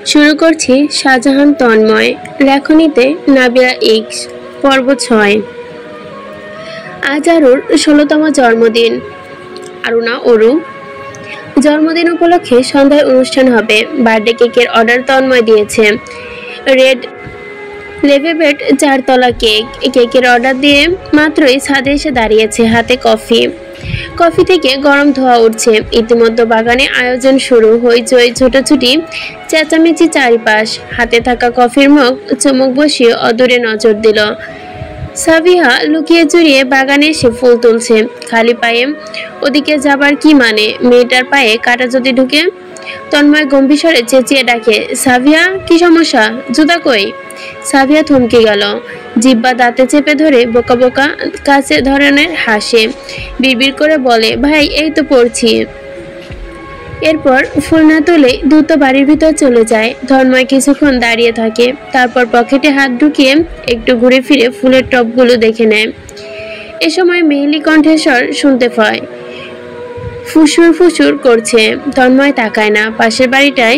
শুরু করছি শাহজাহান তন্ময়, লেখনীতে নাবিলা এক্স, পর্ব 6। আজ আরুর 16তম জন্মদিন। আরুনা অরু জন্মদিন উপলক্ষে সন্ধ্যায় অনুষ্ঠান হবে। বার্থডে কেকের অর্ডার তন্ময় দিয়েছে। রেড লেভেবেট 4 তলা কেক। কেকের অর্ডার দিয়ে মাত্রই ছাদে এসে দাঁড়িয়েছে, হাতে কফি থেকে গরম ধোঁয়া উঠছে। ইতিমধ্যে বাগানে আয়োজন শুরু, হইচই, ছোটাছুটি, চেঁচামেচি চারিপাশ। হাতে থাকা কফির মগ চুমুক বসিয়ে অদূরে নজর দিল। সাবিহা লুকিয়ে চুরিয়ে বাগানে এসে ফুল তুলছে। খালি পায়ে ওদিকে যাবার কি মানে? মেয়েটার পায়ে কাঁটা যদি ঢুকে? তন্ময় গম্ভীর স্বরে চেঁচিয়ে ডাকে, সাবিহা, কি সমস্যা? জুতা কই? সাবিহা থমকে গেল। জিহ্বা দাঁতে চেপে ধরে বোকা বোকা কাছে ধরনের হাসে। বিড়বিড় করে বলে, ভাই এই তো পড়ছি। এরপর ফুল না তুলে দ্রুত বাড়ির ভিতর চলে যায়। তন্ময় কিছুক্ষণ দাঁড়িয়ে থাকে, তারপর পকেটে হাত ঢুকিয়ে একটু ঘুরে ফিরে ফুলের টবগুলো দেখে নেয়। এ সময় মেহেলি কণ্ঠস্বর শুনতে পায়, ফুসুর ফুসুর করছে। তন্ময় তাকায় না। পাশের বাড়িটায়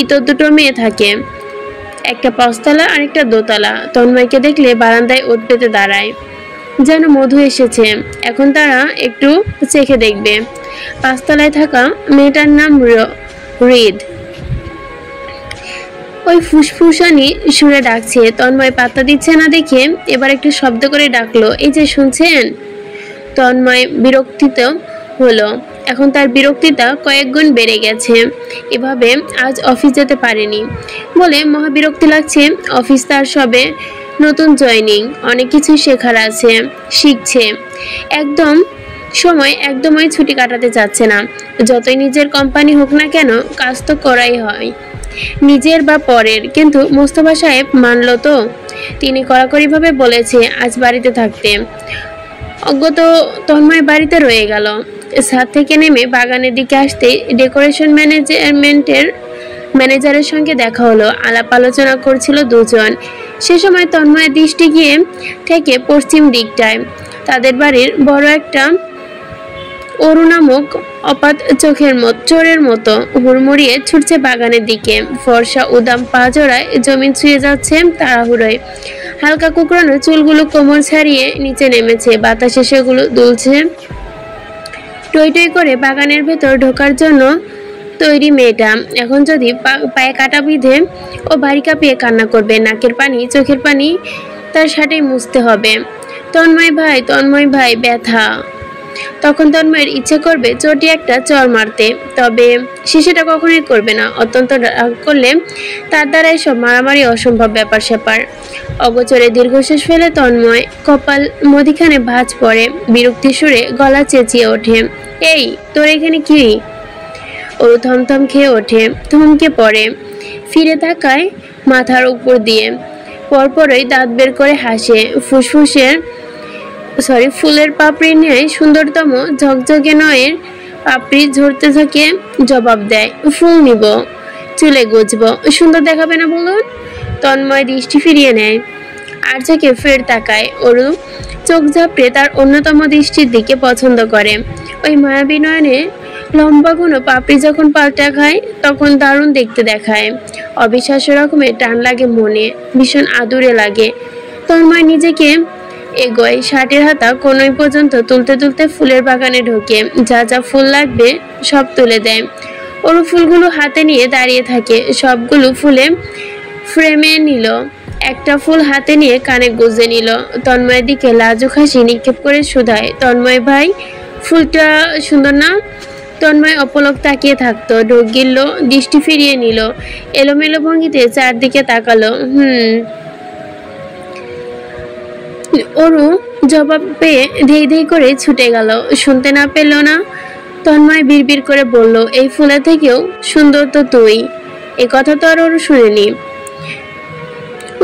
ইতর দুটো মেয়ে থাকে, একটা 5 তলা আর একটা 2 তলা। তন্ময়কে দেখলে বারান্দায় ওত পেতে দাঁড়ায়, যেন মধু এসেছে। এখন তারা একটু চেখে দেখবে। 5 তলায় থাকা মেয়েটার নাম রিদ। ওই ফুসফুসানি সুরে ডাকছে। তন্ময় পাত্তা দিচ্ছে না দেখে এবার একটু শব্দ করে ডাকলো, এই যে শুনছেন? তন্ময় বিরক্তিত হলো। এখন তার বিরক্তিটা কয়েক গুণ বেড়ে গেছে। এভাবে আজ অফিস যেতে পারেনি বলে মহাবিরক্তি লাগছে। অফিস তার সবে নতুন জয়েনিং, অনেক কিছু শেখার আছে, শিখছে। একদমই ছুটি কাটাতে চাচ্ছে না। যতই নিজের কোম্পানি হোক না কেন, কাজ তো করাই হয়, নিজের বা পরের। কিন্তু মোস্তফা সাহেব মানল তো। তিনি কড়াকড়িভাবে বলেছে আজ বাড়িতে থাকতে। অজ্ঞত তন্ময় বাড়িতে রয়ে গেল। ছাদ থেকে নেমে বাগানের দিকে আসতে ডেকোরেশন ম্যানেজারের সঙ্গে দেখা হলো। আলাপ আলোচনা করছিল দুজন। সে সময় তন্ময়ের দৃষ্টি গিয়ে থেকে পশ্চিম দিকটায়। তাদের বাড়ির বড় একটা অরু নামক অপাত চোরের মতো হুড়মুড়িয়ে ছুটছে বাগানের দিকে। ফর্সা উদাম পা জোড়ায় জমিন ছুঁয়ে যাচ্ছে তাড়াহুড়োয়। হালকা কুকড়ানো চুলগুলো কোমর ছাড়িয়ে নিচে নেমেছে, বাতাসে সেগুলো দুলছে। টই টই করে বাগানের ভেতর ঢোকার জন্য তৈরি মেয়েটা। এখন যদি পায়ে কাটা বিঁধে ও বাড়ি কাঁপিয়ে কান্না করবে। নাকের পানি, চোখের পানি তার শার্টেই মুছতে হবে। তন্ময় ভাই ব্যথা। তখন তন্ময়ের ইচ্ছে করবে চটি একটা চর মারতে, তবে সে সেটা কখনোই করবে না। অত্যন্ত রাগ করলে তার দ্বারা এসব মারামারি অসম্ভব ব্যাপার স্যাপার। অগোচরে দীর্ঘশ্বাস ফেলে তন্ময়, কপাল মধ্যিখানে ভাঁজ পড়ে। বিরক্তি সুরে গলা চেঁচিয়ে ওঠে, এই তোর এখানে কি? ওরু থমথম খেয়ে ওঠে, থমকে পড়ে, ফিরে তাকায় মাথার উপর দিয়ে। পরপরই দাঁত বের করে হাসে। ফুলের পাপড়ি নিয়ে সুন্দরতম ঝকঝকে নয়ের পাপড়ি ঝরতে থাকে। জবাব দেয়, ফুল নিব, চুলে গুজবো, সুন্দর দেখাবে না বলুন? তন্ময় দৃষ্টি ফিরিয়ে নেয়, আর চোখে ফের তাকায়। ওরু চোখ ঝাপড়ে তার অন্যতম দৃষ্টির দিকে পছন্দ করে। ওই মায়াবী নয়নে লম্বা ঘন পাপড়ি যখন পাল্টা খায়, তখন দারুণ দেখতে দেখায়। অবিশ্বাস্য রকমের টান লাগে মনে, ভীষণ আদুরে লাগে। তন্ময় নিজেকে এগোয়, শার্টের হাতা কোনই পর্যন্ত তুলতে তুলতে ফুলের বাগানে ঢোকে। যা যা ফুল লাগবে সব তুলে দেয়। ওর ফুলগুলো হাতে নিয়ে দাঁড়িয়ে থাকে। সবগুলো ফুলে ফ্রেমে নিল। একটা ফুল হাতে নিয়ে কানে গুঁজে নিল। তন্ময়ের দিকে লাজুক হাসি নিক্ষেপ করে শুধায়, তন্ময় ভাই, ফুলটা সুন্দর না? তন্ময় অপলক তাকিয়ে থাকতো। ঢোক গিলল, দৃষ্টি ফিরিয়ে নিল। এলোমেলো ভঙ্গিতে চারদিকে তাকালো। ওরু জবাব পেয়ে ধেই ধেই করে ছুটে গেল। শুনতে না পেল না। তন্ময় বিড়বিড় করে বলল, এই ফুলের থেকেও সুন্দর তো তুই। এ কথা তো আর ওরু শুনেনি।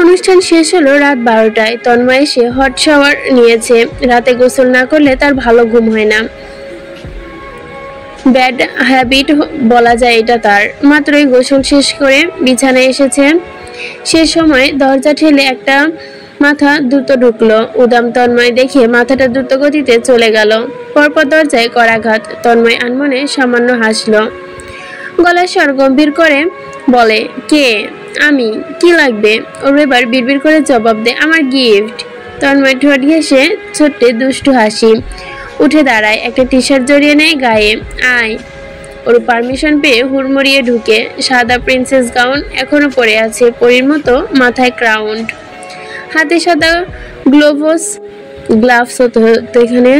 অনুষ্ঠান শেষ হলো রাত 12টায়। তন্ময় এসে হট শাওয়ার নিয়েছে। রাতে গোসল না করলে তার ভালো ঘুম হয় না। ব্যাড হ্যাবিট বলা যায় এটা তার। মাত্রই গোসল শেষ করে বিছানায় এসেছে। সে সময় দরজা ঠেলে একটা মাথা দ্রুত ঢুকলো। উদাম তন্ময় দেখে মাথাটা দ্রুত গতিতে চলে গেল। পরপর দরজায় করাঘাত। তন্ময় আনমনে সামান্য হাসল। গলার স্বর গম্ভীর করে বলে, কে? আমি। কি লাগবে? ওর এবার বিড়বিড় করে জবাব দেয়, আমার গিফট। তন্ময় ঠোঁট ঘেঁষে ছোট্ট দুষ্টু হাসি, উঠে দাঁড়ায়, একটা টি শার্ট জড়িয়ে নেয় গায়ে। আয়। ওর পারমিশন পেয়ে হুড়মুড়িয়ে ঢুকে। সাদা প্রিন্সেস গাউন এখনো পরে আছে, পরীর মতো, মাথায় ক্রাউন, হাতে সাদা গ্লাভস হতো এখানে,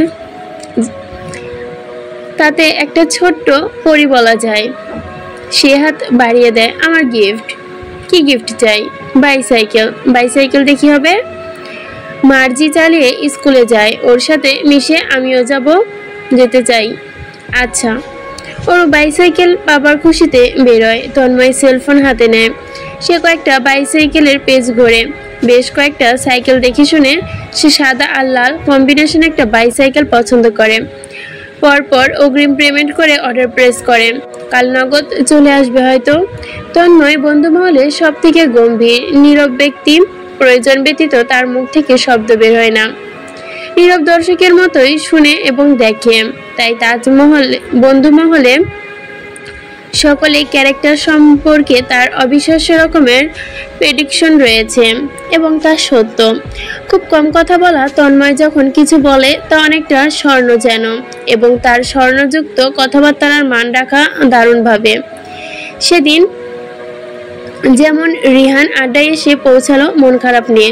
তাতে একটা ছোট্ট পরি বলা যায়। সে হাত বাড়িয়ে দেয়, আমার গিফট। কি গিফট চাই? বাইসাইকেল। বাইসাইকেল দেখি হবে? মার্জি চালিয়ে স্কুলে যায়, ওর সাথে মিশে আমিও যেতে চাই। আচ্ছা। ওর বাইসাইকেল বাবার খুশিতে বেরোয়। তন্ময় সেলফোন হাতে নেয়। সে কয়েকটা বাইসাইকেলের পেজ ঘোরে, বেশ কয়েকটা সাইকেল দেখে শুনে সে সাদা আর লাল কম্বিনেশন একটা বাইসাইকেল পছন্দ করে। পরপর অগ্রিম পেমেন্ট করে অর্ডার প্রেস করে। কাল নগদ চলে আসবে হয়তো। তন্ময় বন্ধুমহলে সব থেকে গম্ভীর, নীরব ব্যক্তি। প্রয়োজন ব্যতীত তার মুখ থেকে শব্দ বের হয় না। নীরব দর্শকের মতোই শুনে এবং দেখে। তাই বন্ধুমহলে সকলে ক্যারেক্টার সম্পর্কে তার অবিশ্বাস্য রকমের প্রেডিকশন রয়েছে এবং তা সত্য। খুব কম কথা বলা তন্ময় যখন কিছু বলে তা অনেকটা স্বর্ণ যেন, এবং তার স্বর্ণযুক্ত কথাবার্তার মান রাখা দারুণভাবে। সেদিন যেমন রিহান আড্ডায় এসে পৌঁছালো মন খারাপ নিয়ে,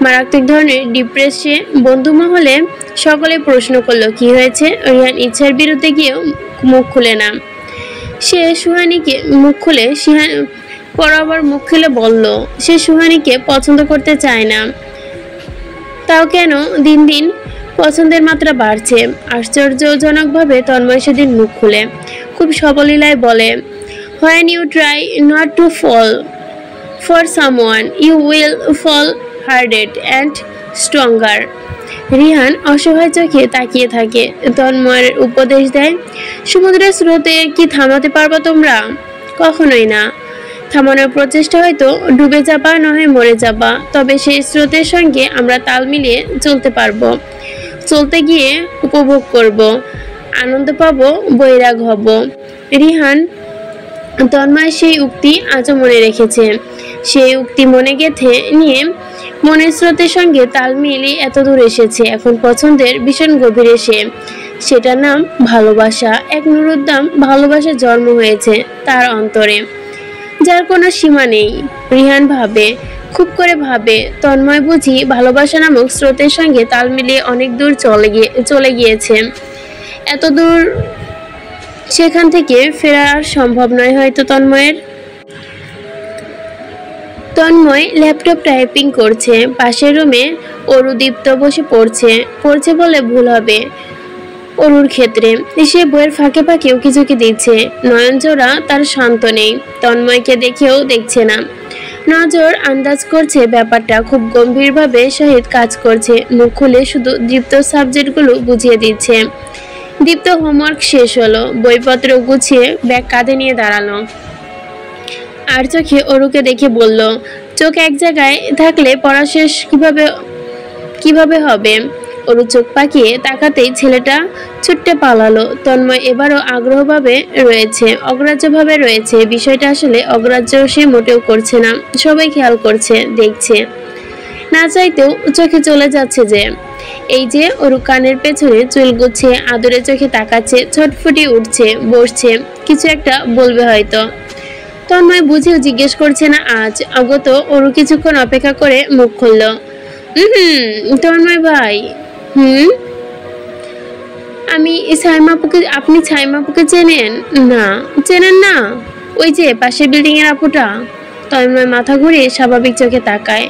মারাত্মক ধরনের ডিপ্রেসে। বন্ধুমহলে সকলে প্রশ্ন করলো কি হয়েছে। রিহান ইচ্ছার বিরুদ্ধে গিয়েও মুখ খুলে না। সে সুহানীকে মুখ খুলে আবার মুখ খুলে বলল সে সুহানীকে পছন্দ করতে চায় না। তাও কেন দিন দিন পছন্দের মাত্রা বাড়ছে। আশ্চর্যজনকভাবে তন্ময় সেদিন মুখ খুলে খুব সবলীলায় বলে, when you try not to fall for someone you will fall harder and stronger. Rihan অসহায় চোখে তাকিয়ে থাকে। তন্ময়ের উপদেশ দেয়, সমুদ্রের স্রোতে কি থামাতে পারবা তোমরা? কখনোই না। থামানোর প্রচেষ্টা হয়তো ডুবে যাবা, নয় মরে যাবা, তবে সেই স্রোতের সঙ্গে আমরা তাল মিলিয়ে চলতে পারবো। চলতে গিয়ে উপভোগ করব, আনন্দ পাবো, বৈরাগ হব। রিহান তন্ময় সেই উক্তি আজও মনে রেখেছে। সেই উক্তি মনে গেঁথে নিয়ে মনের স্রোতের সঙ্গে তাল মিলিয়ে এত দূর এসেছে। এখন পছন্দের ভীষণ গভীর এসে, সেটার নাম ভালোবাসা। এক নুরুদ্দাম ভালোবাসার জন্ম হয়েছে তার অন্তরে, যার কোনো সীমা নেই। রিহান ভাবে, খুব করে ভাবে, তন্ময় বুঝি ভালোবাসা নামক স্রোতের সঙ্গে তাল মিলিয়ে অনেক দূর চলে গিয়েছে। এত দূর সেখান থেকে ফেরা আর সম্ভব নয় হয়তো তন্ময়ের। তন্ময় ল্যাপটপ টাইপিং করছে। পাশের রুমে অরুদীপ্ত বসে পড়ছে বলে ভুল হবে অরুর ক্ষেত্রে। সে বইয়ের ফাঁকে ফাঁকে উকিঝুঁকি দিচ্ছে। নয়নজোড়া তার শান্ত নেই, তন্ময়কে দেখেও দেখছে না। নজর আন্দাজ করছে ব্যাপারটা খুব গম্ভীরভাবে সহিত কাজ করছে। মুখ খুলে শুধু দীপ্ত সাবজেক্টগুলো বুঝিয়ে দিচ্ছে। দীপ্ত হোমওয়ার্ক শেষ হলো, বইপত্র গুছিয়ে ব্যাগ কাঁধে নিয়ে দাঁড়ালো আর চোখে অরুকে দেখে বলল, চোখ এক জায়গায় থাকলে পড়া শেষ কিভাবে হবে? অরু চোখ পাকিয়ে তাকাতেই ছেলেটা ছুট্টে পালালো। তন্ময় এবারও অগ্রাহ্যভাবে রয়েছে। বিষয়টা আসলে অগ্রাহ্য সে মোটেও করছে না। সবাই খেয়াল করছে, দেখছে, না চাইতেও চোখে চলে যাচ্ছে যে। এই যে অরু কানের পেছনে চুল গুচ্ছে আদরে চোখে তাকাচ্ছে, ছটফটি উঠছে, বসছে, কিছু একটা বলবে হয়তো। তন্ময় বুঝেও জিজ্ঞেস করছে না আজ। আগত অরু কিছুক্ষণ অপেক্ষা করে মুখ খুলল, তন্ময় ভাই। আপনি ছাইমাপুকে চেনেন? না। চেনেন না? ওই যে পাশের বিল্ডিং এর আপুটা। তন্ময় মাথা ঘুরিয়ে স্বাভাবিক চোখে তাকায়।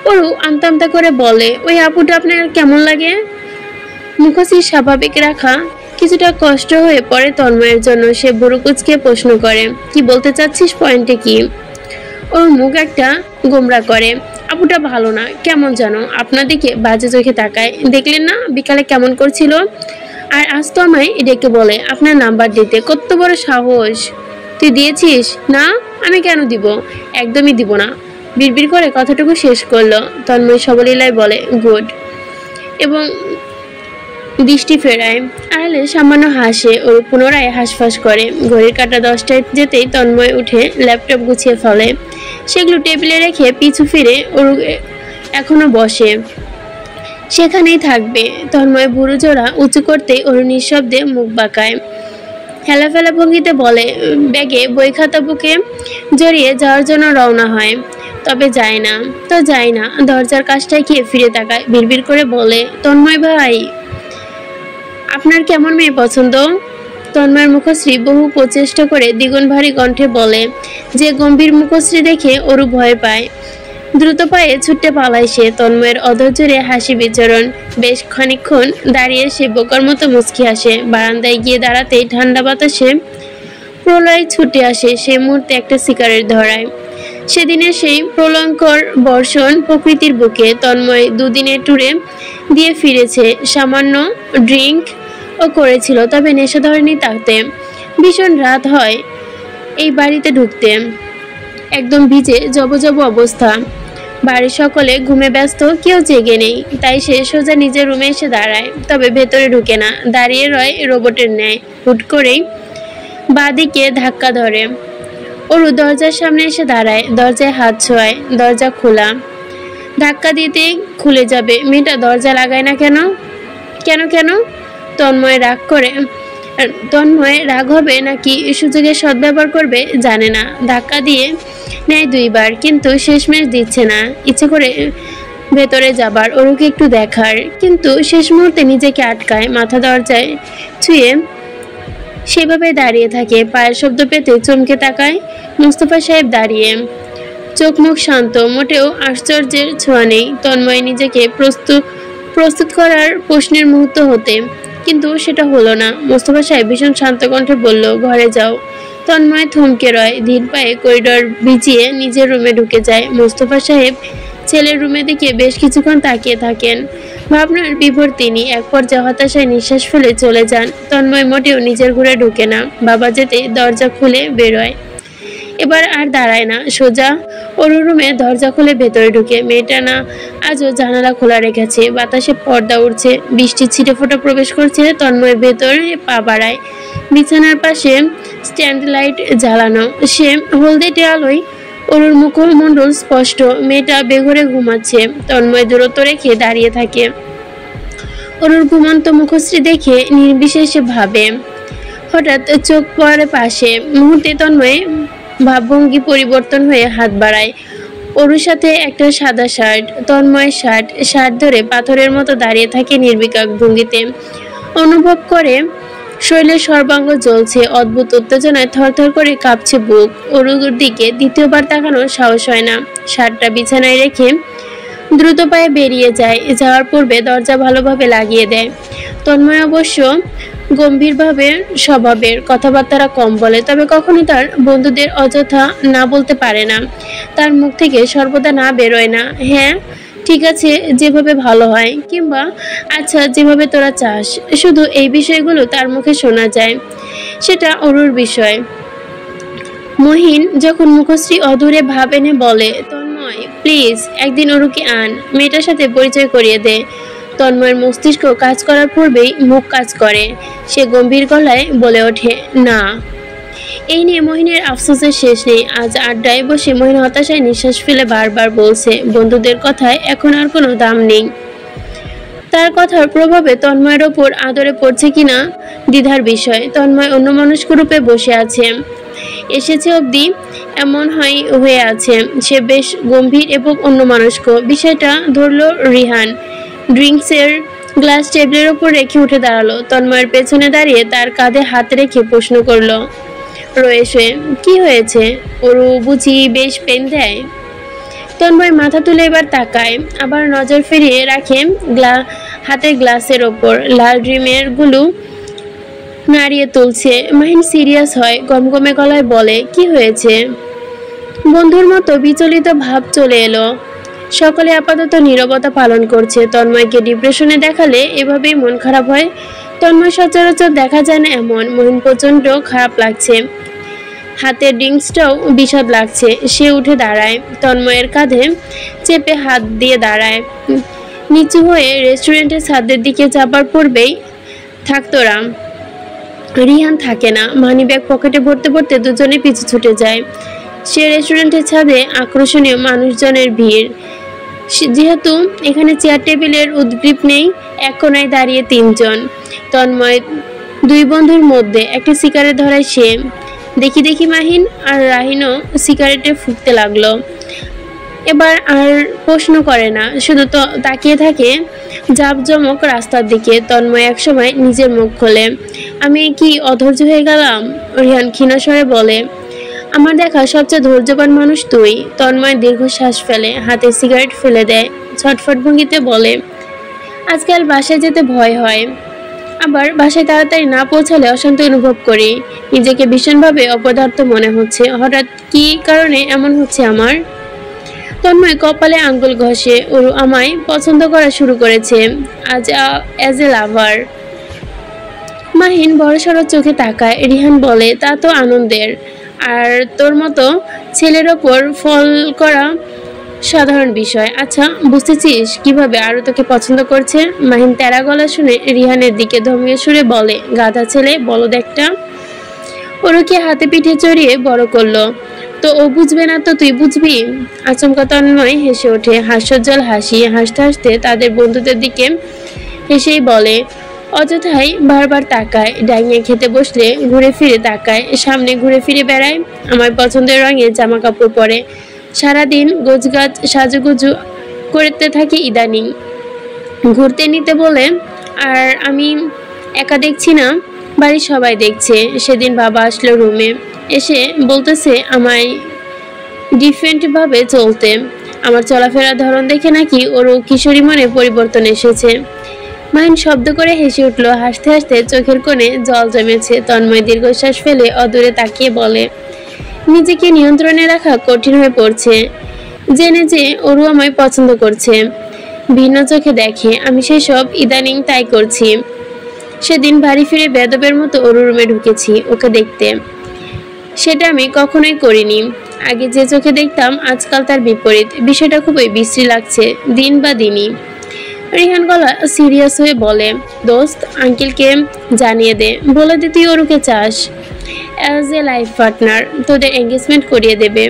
অরু আমতা আমতা করে বলে, ওই আপুটা আপনার কেমন লাগে? মুখশ্রী স্বাভাবিক রাখা কিছুটা কষ্ট হয়ে পড়ে তন্ময়ের জন্য। সে বুড়ো কুচকে প্রশ্ন করে, কি বলতে চাচ্ছিস, পয়েন্টে কি? ওর মুখ একটা গোমরা করে। আপুটা ভালো না, কেমন জানো, আপনার দিকে বাজে চোখে তাকায়। দেখলেন না বিকালে কেমন করছিল? আর আজ তো আমায় ডেকে বলে আপনার নাম্বার দিতে। কত বড় সাহস! তুই দিয়েছিস? না, আমি কেন দিব? একদমই দিব না। বিড়বিড় করে কথাটুকু শেষ করলো। তন্ময় সবলীলায় বলে, গুড। এবং দৃষ্টি ফেরায়। আড়ালে সামান্য হাসে, ওর পুনরায় হাঁসফাঁস করে। ঘড়ির কাঁটা 10টায় যেতেই তন্ময় উঠে ল্যাপটপ গুছিয়ে ফেলে, সেগুলো টেবিলে রেখে পিছু ফিরে ওর এখনো বসে। সেখানেই থাকবে। তন্ময় ভুরু জোড়া উঁচু করতেই ওর নিঃশব্দে মুখ বাঁকায়। হেলাফেলা ভঙ্গিতে বলে, ব্যাগে বই খাতা বুকে জড়িয়ে যাওয়ার জন্য রওনা হয়। তবে যায় না তো যায় না। দরজার কাছটায় গিয়ে ফিরে তাকায়, বিড়বিড় করে বলে, তন্ময় ভাই, আপনার কেমন মেয়ে পছন্দ? তন্ময়ের মুখশ্রী বহু প্রচেষ্টা করে দ্বিগুণ ভারী কণ্ঠে বলে, যে গম্ভীর মুখশ্রী দেখে ওরু ভয় পায়। দ্রুত পায়ে ছুটতে পালায় সে। তন্ময়ের অধৈর্যে হাসি বিচরণ। বেশ খানিকক্ষণ দাঁড়িয়ে সে বোকার মতো মুচকি হাসে। বারান্দায় গিয়ে দাঁড়াতেই ঠান্ডা বাতাসে প্রলয় ছুটে আসে। সে মুহূর্তে একটা সিগারেট ধরায়। সেদিনের সেই প্রলয়ঙ্কর বর্ষণ প্রকৃতির বুকে। তন্ময় দুদিনের ট্যুরে দিয়ে ফিরেছে। সামান্য ড্রিঙ্ক ও করেছিল, তবে নেশা ধরেনি তাতে। ভীষণ রাত হয় এই বাড়িতে ঢুকতে। একদম ভিজে জবজব অবস্থা। বাড়ির সকলে ঘুমে ব্যস্ত, কেউ জেগে নেই। তাই সে সোজা নিজের রুমে এসে দাঁড়ায়, তবে ভেতরে ঢুকে না, দাঁড়িয়ে রয় রোবটের ন্যায়। হুট করেই বাঁদিকে ধাক্কা ধরে। ওরু দরজার সামনে এসে দাঁড়ায়, দরজায় হাত ছোঁয়ায়। দরজা খোলা। ধাক্কা দিতেই খুলে যাবে। মেয়েটা দরজা লাগায় না কেন? কেন কেন? তন্ময় রাগ হবে নাকি সুযোগের সদ্ব্যবহার করবে জানে না। ধাক্কা দিয়ে নেয় 2বার, কিন্তু শেষমেশ দিচ্ছে না। ইচ্ছে করে ভেতরে যাবার, ওরুকে একটু দেখার, কিন্তু শেষ মুহূর্তে নিজেকে আটকায়। মাথা দরজায় ছুঁয়ে সেভাবে দাঁড়িয়ে থাকে। পায়ের শব্দ পেতে চমকে তাকায়। মুস্তফা সাহেব দাঁড়িয়ে, চোখ মুখ শান্ত, মোটেও আশ্চর্যের ছোঁয়া নেই। তন্ময় নিজেকে প্রস্তুত করার প্রশ্নের মুহূর্ত হতে, কিন্তু সেটা হলো না। মোস্তফা সাহেব ভীষণ শান্ত কণ্ঠে বলল, ঘরে যাও। তন্ময় থমকে রয়, ধীর পায়ে করিডর ভিজিয়ে নিজের রুমে ঢুকে যায়। মোস্তফা সাহেব ছেলের রুমে দিকে বেশ কিছুক্ষণ তাকিয়ে থাকেন। ভাবনার বিভোর তিনি। এক পর্যায়ে হতাশায় নিঃশ্বাস ফেলে চলে যান। তন্ময় মোটেও নিজের ঘরে ঢুকে না। বাবা যেতে দরজা খুলে বেরোয়। এবার আর দাঁড়ায় না, সোজা ওর রুমে দরজা খুলে ভেতরে ঢুকে। মেয়েটা না আজও জানালা খোলা রেখেছে। বাতাসে পর্দা উঠছে, বৃষ্টির ছিটে ফোঁটা প্রবেশ করছে। তন্ময় ভেতরে পা বাড়ায়। বিছানার পাশে স্ট্যান্ড লাইট জ্বালানো। সে হলদেটে আলোয় ওর মুখমণ্ডল স্পষ্ট। মেয়েটা বেঘরে ঘুমাচ্ছে। তন্ময় দূরত্ব রেখে দাঁড়িয়ে থাকে। ওর ঘুমন্ত মুখশ্রী দেখে নির্বিশেষে ভাবে। হঠাৎ চোখ পড়ে পাশে। মুহূর্তে তন্ময় ভাবভঙ্গি পরিবর্তন হয়ে হাত বাড়ায়। ওর সাথে একটা সাদা শার্ট। তন্ময় শার্ট ধরে পাথরের মতো দাঁড়িয়ে থাকে নির্বিকার ভঙ্গিতে। অনুভব করে শরীরের সর্বাঙ্গ জ্বলছে। অদ্ভুত উত্তেজনায় থরথর করে কাঁপছে বুক। ওর দিকে দ্বিতীয়বার তাকানোর সাহস হয় না। শার্টটা বিছানায় রেখে দ্রুত পায়ে বেরিয়ে যায়। যাওয়ার পূর্বে দরজা ভালোভাবে লাগিয়ে দেয়। তন্ময় অবশ্য গম্ভীরভাবে স্বভাবের, কথাবার্তা কম বলে, তবে কখনো তার বন্ধুদের অযথা না বলতে পারে না। তার মুখ থেকে সর্বদা না বেরোয় না, হ্যাঁ ঠিক আছে যেভাবে ভালো হয়, কিংবা আচ্ছা যেভাবে তোরা চাস। শুধু এই বিষয়গুলো তার মুখে শোনা যায়। সেটা অরুর বিষয়। মহিন যখন মুখশ্রী অধূরে ভাব এনে বলে, তন্ময় প্লিজ একদিন অরুকে আন, মেয়েটার সাথে পরিচয় করিয়ে দে। তন্ময়ের মস্তিষ্ক কাজ করার পূর্বেই মুখ কাজ করে। সে গম্ভীর গলায় বলে ওঠে, না। এই নিয়ে মহিনের আফসোসের শেষ নেই। আজ আড্ডায় বসে মহিন হতাশায় নিঃশ্বাস ফেলে বারবার বলছে, বন্ধুদের কথায় এখন আর কোনো দাম নেই। তার কথার প্রভাবে তন্ময়ের ওপর আদরে পড়ছে কিনা দ্বিধার বিষয়। তন্ময় অন্যমনস্ক রূপে বসে আছে। এসেছে অবধি এমন হয়ে আছে। সে বেশ গম্ভীর এবং অন্যমনস্ক। বিষয়টা ধরল রিহান। ড্রিঙ্কসের গ্লাস টেবিলের ওপর রেখে উঠে দাঁড়ালো। তন্ময়ের পেছনে দাঁড়িয়ে তার কাঁধে হাত রেখে প্রশ্ন করলো রয়েছে, কি হয়েছে? ওরু বুঝি বেশ পেন দেয়? তন্ময় মাথা তুলে এবার তাকায়, আবার নজর ফিরিয়ে রাখে হাতের গ্লাসের ওপর। লাল ড্রিমের গুলো নাড়িয়ে তুলছে। মাহিন সিরিয়াস হয়, গমগমে গলায় বলে, কি হয়েছে? বন্ধুর মতো বিচলিত ভাব চলে এলো। সকলে আপাতত নীরবতা পালন করছে। তন্ময়কে ডিপ্রেশনে দেখালে এভাবেই মন খারাপ হয়। তন্ময় সচরাচর দেখা যায় না এমন। মহিন প্রচন্ড খারাপ লাগছে। হাতের ড্রিঙ্কসটাও বিষাদ লাগছে। সে উঠে দাঁড়ায়, তন্ময়ের কাঁধে চেপে হাত দিয়ে দাঁড়ায়। নিচু হয়ে রেস্টুরেন্টের ছাদের দিকে যাবার পূর্বেই থাকতো রাম। রিহান থাকে না। মানিব্যাগ পকেটে ভরতে ভরতে দুজনে পিছু ছুটে যায়। সে রেস্টুরেন্টের ছাদে আকর্ষণীয় মানুষজনের ভিড়। যেহেতু এখানে চেয়ার টেবিলের উদ্গ্রীব নেই, এক কোনায় দাঁড়িয়ে তিনজন। তন্ময় দুই বন্ধুর মধ্যে একটা সিগারেট ধরায় সে। দেখি দেখি মাহিন আর রাহিনও সিগারেটে ফুঁকতে লাগলো। এবার আর প্রশ্ন করে না, শুধু তো তাকিয়ে থাকে জাঁকজমক রাস্তার দিকে। তন্ময় একসময় নিজের মুখ খোলে, আমি কি অধৈর্য হয়ে গেলাম? রিহান ক্ষীণস্বরে বলে, আমার দেখা সবচেয়ে ধৈর্যবান মানুষ তুই। তন্ময় দীর্ঘশ্বাস ফেলে, হাতে সিগারেট ফেলে দেয়, ছটফট ভঙ্গিতে বলে, আজকাল বাসায় যেতে ভয় হয়, আবার বাসায় তাড়াতাড়ি না পৌঁছালে অশান্তি অনুভব করি। নিজেকে ভীষণভাবে অপদার্থ মনে হচ্ছে। হঠাৎ কি কারণে এমন হচ্ছে আমার? তন্ময় কপালে আঙ্গুল ঘষে, ওরু আমায় পছন্দ করা শুরু করেছে অ্যাজ এ লাভার। মাহিন বড়সড় চোখে তাকায়। রিহান বলে, তা তো আনন্দের। আর তোর মতো ছেলের ওপর ফল করা সাধারণ বিষয়। আচ্ছা, বুঝতেছিস কিভাবে আরো তোকে পছন্দ করছে? মাহিন তেরা গলা শুনে রিহানের দিকে ধমকে সুরে বলে, গাধা ছেলে, বলদ একটা। ওরকে হাতে পিঠে চড়িয়ে বড় করলো, তো ও বুঝবে না তো তুই বুঝবি? আচমকা তন্ময় হেসে ওঠে, হাস্যোজ্জ্বল হাসি। হাসতে হাসতে তাদের বন্ধুদের দিকে হেসেই বলে, অযথাই বারবার তাকায়। ডাইনিয়ে খেতে বসলে ঘুরে ফিরে তাকায়, সামনে ঘুরে ফিরে বেড়ায়, আমার পছন্দের রঙের জামা কাপড় পরে সারাদিন গোছগাছ সাজুগুজু করতে থাকি। ইদানিং ঘুরতে নিতে বলে, আর আমি একা দেখছি না, বাড়ির সবাই দেখছে। সেদিন বাবা আসলো রুমে, এসে বলতেছে আমায় ডিফারেন্টভাবে চলতে। আমার চলাফেরার ধরন দেখে নাকি ওর কিশোরী মনে পরিবর্তন এসেছে। মাহিন শব্দ করে হেসে উঠল। হাসতে হাসতে চোখের কোণে জল জমেছে। তন্ময় দীর্ঘশ্বাস ফেলে অদূরে তাকিয়ে বলে, নিজেকে নিয়ন্ত্রণে রাখা কঠিন হয়ে পড়ছে। জেনে যে ওরু আমায় পছন্দ করছে, ভিন্ন চোখে দেখে, আমি সেসব ইদানিং তাই করছি। সেদিন বাড়ি ফিরে বেদবের মতো ওর রুমে ঢুকেছি ওকে দেখতে। সেটা আমি কখনোই করিনি। আগে যে চোখে দেখতাম আজকাল তার বিপরীত। বিষয়টা খুবই বিশ্রী লাগছে দিন বা দিনই। রিহান গলা সিরিয়াস হয়ে বলে, দোস্ত, আঙ্কেলকে জানিয়ে দে, বলে দে তুই ওরুকে চাস অ্যাজ এ লাইফ পার্টনার। তোদের এঙ্গেজমেন্ট করিয়ে দেবে।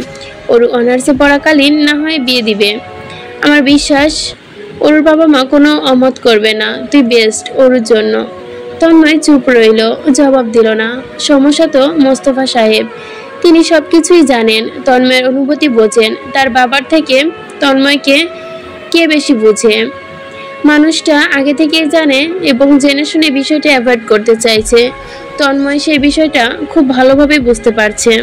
ওরু অনার্সে পড়াকালীন না হয় বিয়ে দিবে। আমার বিশ্বাস ওর বাবা মা কোনো অমত করবে না। তুই বেস্ট ওর জন্য। তন্ময় চুপ রইল, জবাব দিল না। সমস্যা তো মোস্তফা সাহেব, তিনি সবকিছুই জানেন, তন্ময়ের অনুভূতি বোঝেন। তার বাবার থেকে তন্ময়কে কে বেশি বুঝে? মানুষটা আগে থেকেই জানে এবং জেনে শুনে বিষয়টা অ্যাভয়েড করতে চাইছে। তন্ময় সেই বিষয়টা খুব ভালোভাবে বুঝতে পারছে।